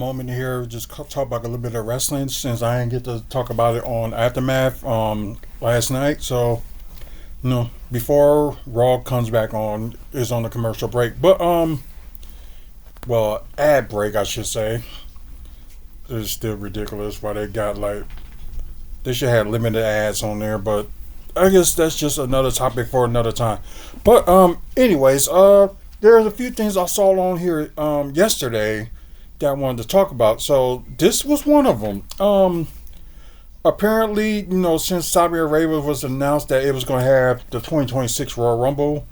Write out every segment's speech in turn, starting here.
moment here, just talk about a little bit of wrestling since I didn't get to talk about it on Aftermath last night. So, before Raw comes back on, is on the commercial break. But well, ad break, I should say. It's still ridiculous why they got like they should have limited ads on there, but I guess that's just another topic for another time. But anyways, there's a few things I saw on here yesterday that I wanted to talk about. So this was one of them. Apparently, since Saudi Arabia was announced that it was going to have the 2026 Royal Rumble,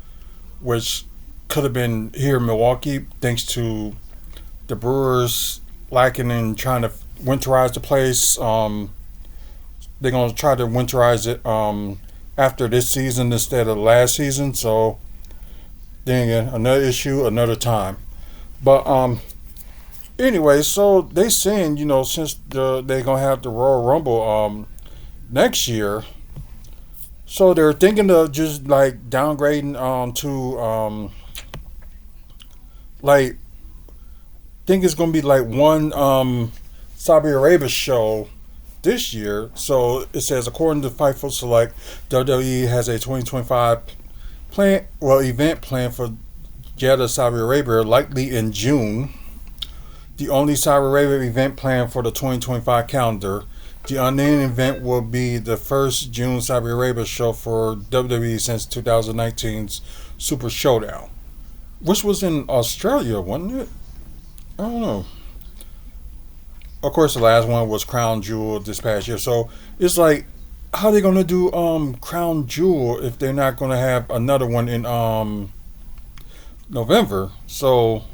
which could have been here in Milwaukee, thanks to the Brewers lacking in trying to winterize the place. They're going to try to winterize it after this season instead of last season. So, then again, another issue, another time. But anyway, so they saying, since they're going to have the Royal Rumble next year, so they're thinking of just like downgrading to like think it's going to be like one Saudi Arabia show this year. So it says, according to Fightful Select, WWE has a 2025 event planned for Jeddah, Saudi Arabia, likely in June. The only Saudi Arabia event planned for the 2025 calendar. The unnamed event will be the first June Saudi Arabia show for WWE since 2019's Super Showdown, which was in Australia, wasn't it? I don't know. Of course, the last one was Crown Jewel this past year. So it's like, how are they gonna do Crown Jewel if they're not gonna have another one in November? So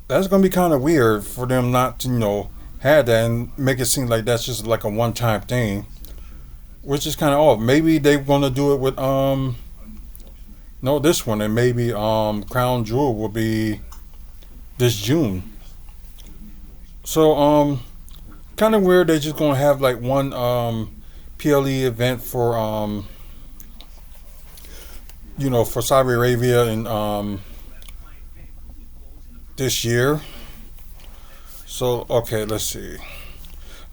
that's gonna be kind of weird for them not to have that and make it seem like that's just like a one-time thing, which is kind of off. Maybe they're gonna do it with this one, and maybe Crown Jewel will be this June. So kind of weird. They're just gonna have like one PLE event for for Saudi Arabia in this year. So okay, let's see.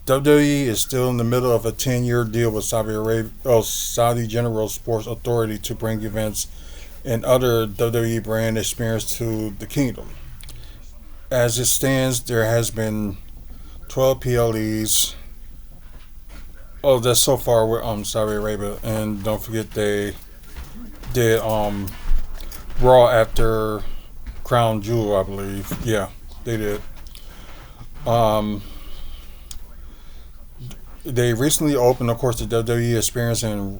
WWE is still in the middle of a 10-year deal with Saudi General Sports Authority to bring events and other WWE brand experience to the kingdom. As it stands, there has been 12 PLEs. Oh, that's so far with Saudi Arabia, and don't forget they did Raw after Crown Jewel, I believe. Yeah, they did. They recently opened, of course, the WWE experience in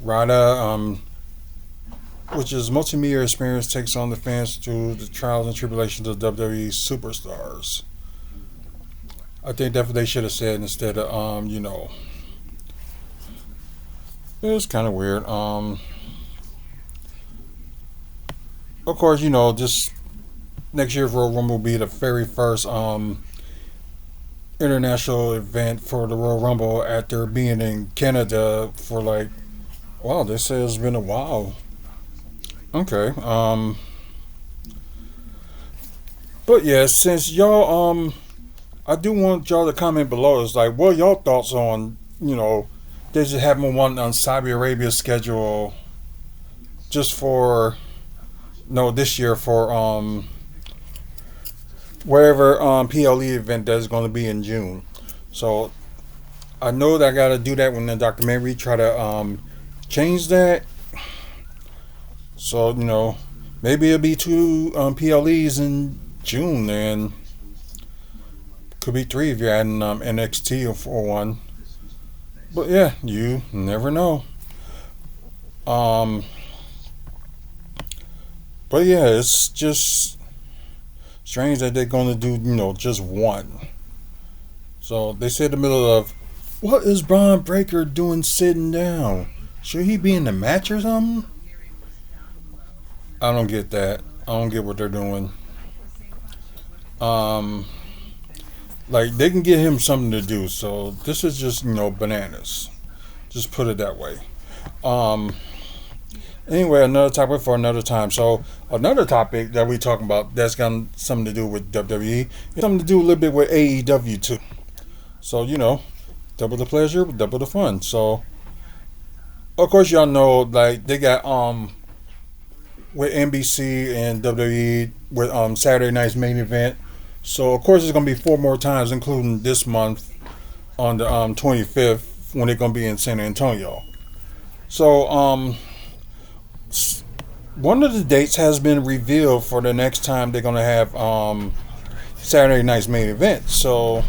Rada, which is multimedia experience takes on the fans through the trials and tribulations of WWE superstars. I think that's what they should have said instead of it was kind of weird. Of course, this next year's Royal Rumble will be the very first international event for the Royal Rumble after being in Canada for like, wow, they say it's been a while. Okay. But yeah, since y'all I do want y'all to comment below. It's like, what are y'all thoughts on, they just having one on Saudi Arabia schedule just for this year for wherever PLE event that's going to be in June. So I know that I got to do that when the documentary try to change that. So maybe it'll be two PLEs in June, and could be three if you're adding NXT for one. But yeah, you never know. But yeah, it's just strange that they're gonna do just one. So they said in the middle of, what is Braun Breaker doing sitting down? Should he be in the match or something? I don't get that. I don't get what they're doing. Like, they can get him something to do. So this is just bananas. Just put it that way. Anyway, another topic for another time. So another topic that we talking about that's got something to do with WWE, it's something to do a little bit with AEW too. So double the pleasure, double the fun. So of course y'all know like they got with NBC and WWE with Saturday night's main event. So of course it's gonna be four more times, including this month on the 25th when they're gonna be in San Antonio. So one of the dates has been revealed for the next time they're gonna have Saturday night's main event. So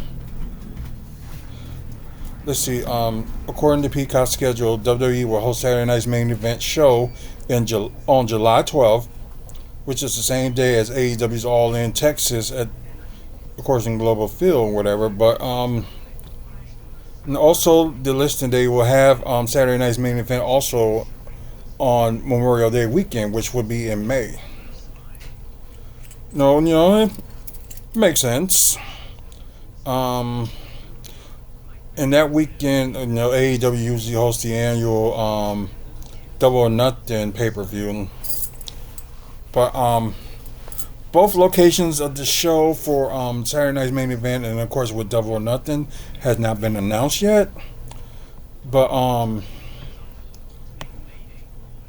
let's see. According to Peacock's schedule, WWE will host Saturday night's main event show on July 12th, which is the same day as AEW's All In Texas at, of course, in Global Field or whatever. But and also the listing they will have Saturday night's main event also on Memorial Day weekend, which would be in May. No, it makes sense. Um, and that weekend, AEW usually hosts the annual Double or Nothing pay per view. But both locations of the show for Saturday night's main event and of course with Double or Nothing has not been announced yet. But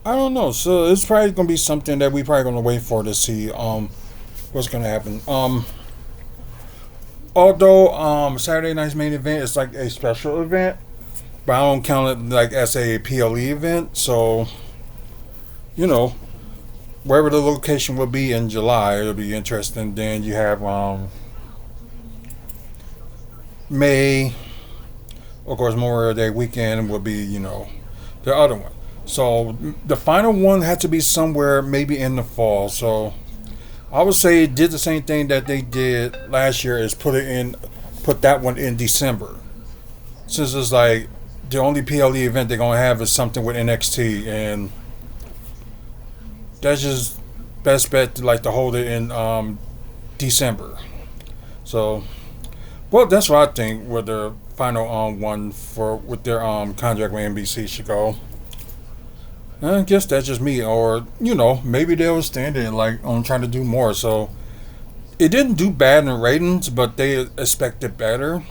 I don't know. So it's probably gonna be something that we probably gonna wait for to see what's gonna happen. Although Saturday night's main event is like a special event, but I don't count it like as a PLE event. So you know wherever the location will be in July, it'll be interesting. Then you have May, of course, Memorial Day weekend will be the other one. So the final one had to be somewhere maybe in the fall. So I would say it did the same thing that they did last year is put that one in December. Since it's like the only PLE event they're gonna have is something with NXT, and that's just best bet to hold it in December. So, well, that's what I think with the final one for with their contract with NBC should go. I guess that's just me, or maybe they were standing like on trying to do more. So it didn't do bad in ratings, but they expected better.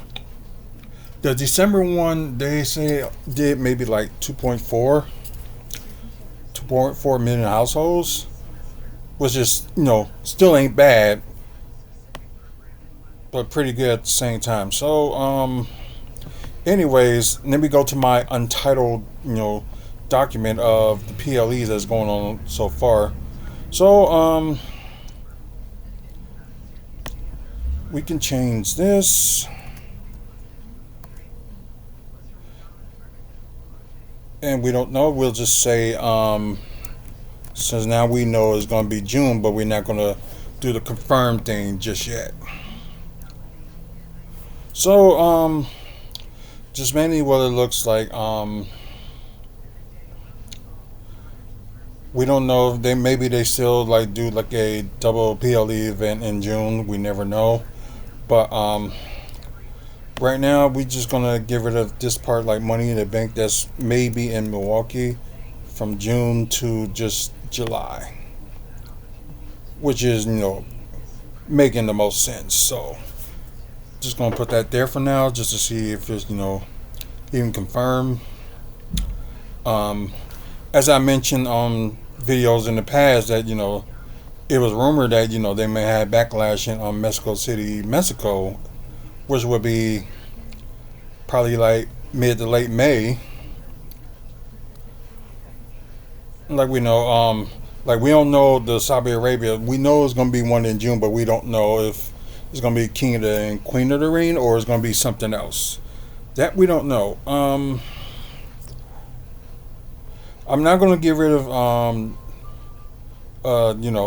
The December one they say did maybe like 2.4 million households, which is still ain't bad, but pretty good at the same time. So anyways, let me go to my untitled document of the PLEs that's going on so far. So we can change this. And we don't know, we'll just say since now we know it's going to be June, but we're not going to do the confirmed thing just yet. So just mainly what it looks like. We don't know if they still do like a double PLE event in June. We never know. But right now we just gonna get rid of this part like Money in the Bank that's maybe in Milwaukee from June to just July, which is making the most sense. So just gonna put that there for now just to see if it's even confirmed. As I mentioned on videos in the past that it was rumored that they may have backlash in Mexico City, Mexico, which would be probably like mid to late May. Like we know, like we don't know the Saudi Arabia. We know it's gonna be one in June, but we don't know if it's gonna be King of the and Queen of the Ring or it's gonna be something else. That we don't know. I'm not gonna get rid of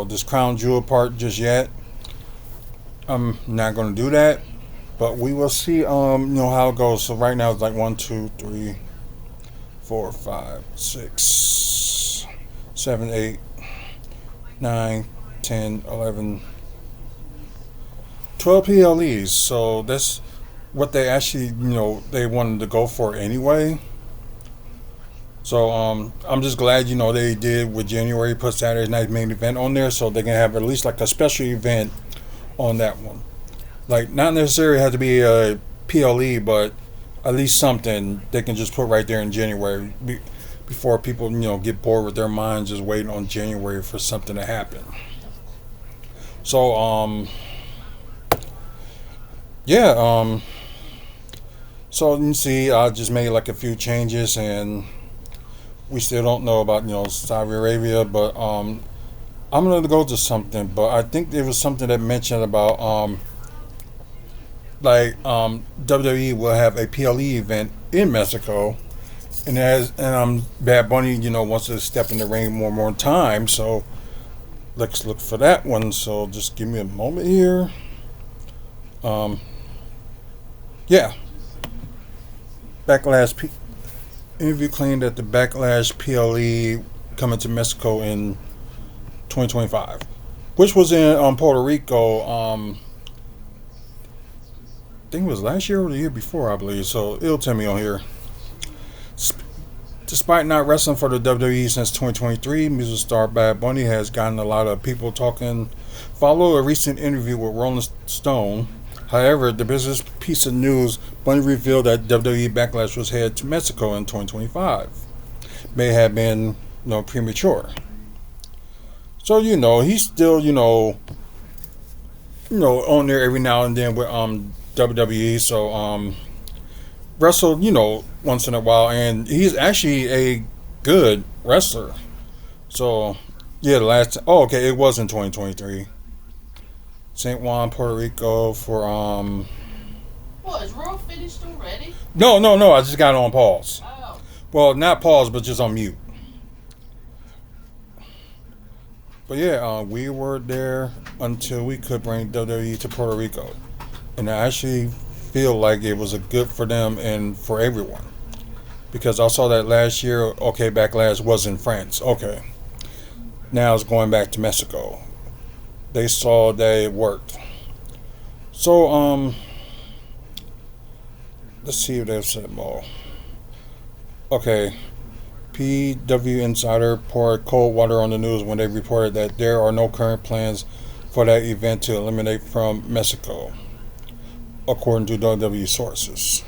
this crown jewel part just yet. I'm not gonna do that, but we will see how it goes. So right now it's like 1, 2, 3, 4, 5, 6, 7, 8, 9, 10, 11, 12 PLEs. So that's what they actually they wanted to go for anyway. So I'm just glad they did with January put Saturday Night Main Event on there, so they can have at least like a special event on that one. Like not necessarily have to be a PLE, but at least something they can just put right there in January before people get bored with their minds just waiting on January for something to happen. So yeah so you see I just made like a few changes, and we still don't know about Saudi Arabia, but I'm gonna go to something, but I think there was something that mentioned about WWE will have a PLE event in Mexico, and Bad Bunny wants to step in the ring more time, so let's look for that one. So just give me a moment here. Um, yeah, Backlash interview claimed that the Backlash PLE coming to Mexico in 2025, which was in Puerto Rico. I think it was last year or the year before, I believe. So it'll tell me on here. Despite not wrestling for the WWE since 2023, music star Bad Bunny has gotten a lot of people talking. Follow a recent interview with Rolling Stone. However, the business piece of news, Bunny revealed that WWE Backlash was headed to Mexico in 2025. May have been premature. So he's still on there every now and then with WWE. So wrestled once in a while, and he's actually a good wrestler. So yeah, the last okay, it was in 2023. St. Juan, Puerto Rico for What, is Raw finished already? No, I just got it on pause. Oh. Well, not pause, but just on mute. But yeah, we were there until we could bring WWE to Puerto Rico, and I actually feel like it was a good for them and for everyone, because I saw that last year. Okay, Backlash was in France. Okay, now it's going back to Mexico. They saw that it worked. So let's see if they've said more. Okay, PW Insider poured cold water on the news when they reported that there are no current plans for that event to eliminate from Mexico, according to WWE sources.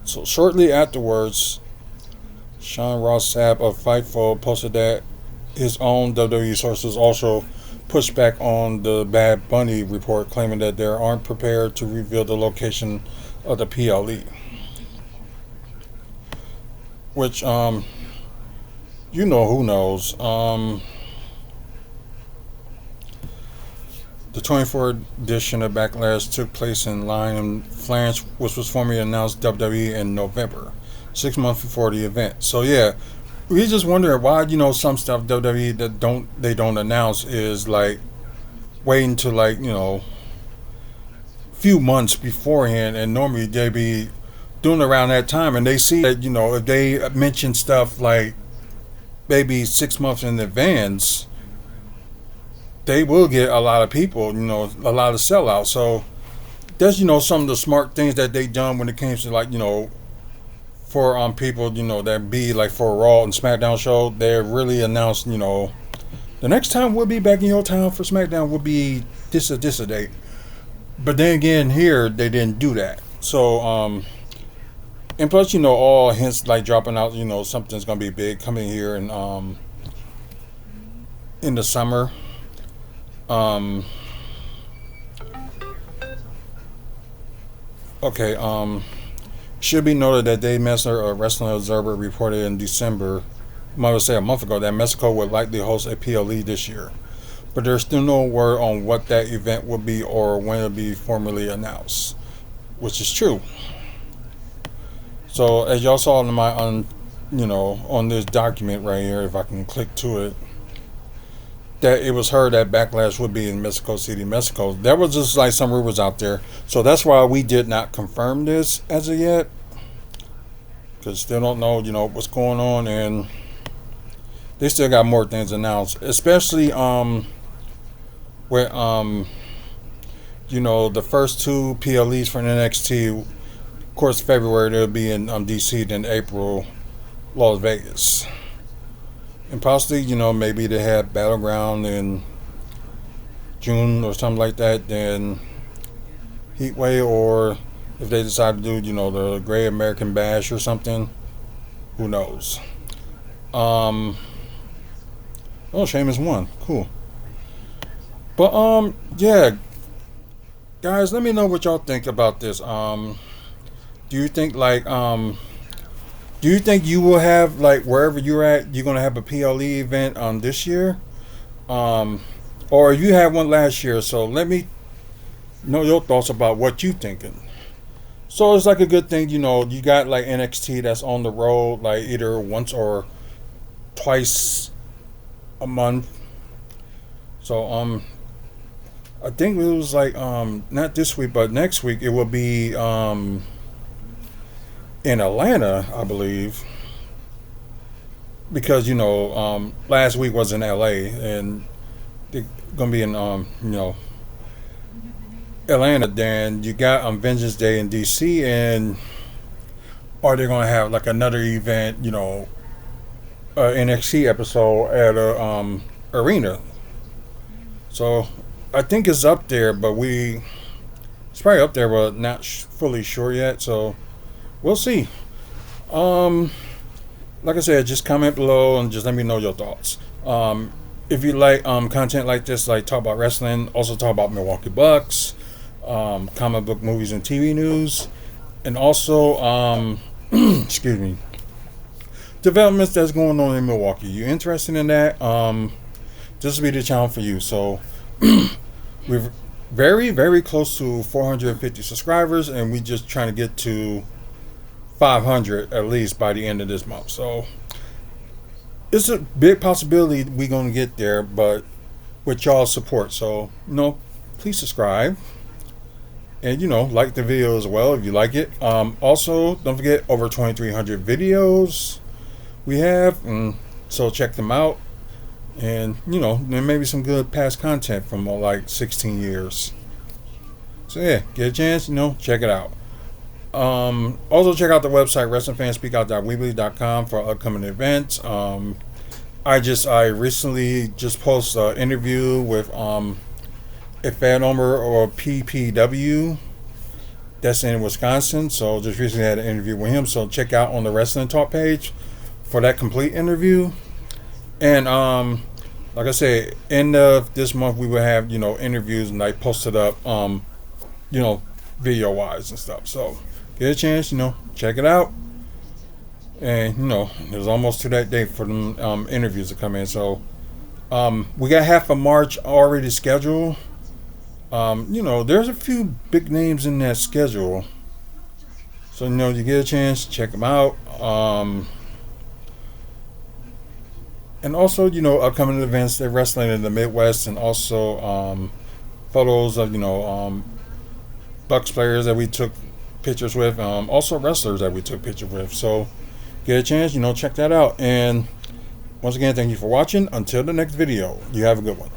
So shortly afterwards, Sean Ross Sapp of Fightful posted that his own WWE sources also pushed back on the Bad Bunny report, claiming that they aren't prepared to reveal the location of the PLE. Which, who knows. The 24th edition of Backlash took place in Lyon, France, which was formally announced WWE in November, 6 months before the event. So yeah, we just wonder why some stuff WWE that don't announce is like waiting to few months beforehand, and normally they be doing around that time, and they see that if they mention stuff like maybe 6 months in advance, they will get a lot of people, a lot of sellouts. So that's some of the smart things that they done when it came to for people that be like for a Raw and SmackDown show. They really announced the next time we'll be back in your town for SmackDown will be this or this a date. But then again, here they didn't do that. So and plus all hints like dropping out something's gonna be big coming here in the summer. Okay. Should be noted that Dave Messner of Wrestling Observer reported in December, I would say a month ago, that Mexico would likely host a PLE this year. But there's still no word on what that event will be or when it'll be formally announced, which is true. So as y'all saw in my on this document right here, if I can click to it, that it was heard that Backlash would be in Mexico City, Mexico. There was just like some rumors out there, so that's why we did not confirm this as of yet, because still don't know what's going on, and they still got more things announced, especially where the first two PLEs for NXT. Of course, February they'll be in DC, then April Las Vegas. And possibly, maybe they have Battleground in June or something like that, then Heatwave, or if they decide to do, the Great American Bash or something, who knows? Oh, Sheamus won. Cool. But yeah, guys, let me know what y'all think about this. Do you think do you think you will have, like, wherever you're at, you're gonna have a PLE event this year? Or you had one last year? So let me know your thoughts about what you thinking. So it's like a good thing, you got like NXT that's on the road, like either once or twice a month. So I think it was like not this week but next week it will be in Atlanta, I believe. Because last week was in LA, and they're gonna be in Atlanta. Then you got Vengeance Day in DC, and are they gonna have like another event, NXT episode at a arena? So I think it's up there, but it's probably up there, but not fully sure yet. So we'll see. Like I said, just comment below and just let me know your thoughts. If you like content like this, like talk about wrestling, also talk about Milwaukee Bucks, comic book, movies, and TV news, and also excuse me, developments that's going on in Milwaukee. You interested in that? This will be the channel for you. So we're very, very close to 450 subscribers, and we just trying to get to 500 at least by the end of this month. So it's a big possibility we're going to get there, but with y'all's support. So please subscribe, and like the video as well if you like it. Also, don't forget, over 2,300 videos we have, and so check them out. And there may be some good past content from like 16 years. So yeah, get a chance, check it out. Also check out the website wrestlingfanspeakout.weebly.com for upcoming events. I recently just posted an interview with a fan owner or PPW that's in Wisconsin. So just recently had an interview with him. So check out on the Wrestling Talk page for that complete interview. And like I said, end of this month we will have interviews, and I posted up video wise and stuff. So get a chance, check it out. And there's almost to that date for them interviews to come in. So we got half of March already scheduled. There's a few big names in that schedule. So you get a chance, check them out. And also, upcoming events, they're wrestling in the Midwest, and also photos of, Bucks players that we took pictures with, also wrestlers that we took pictures with. So get a chance, check that out. And once again, thank you for watching. Until the next video, you have a good one.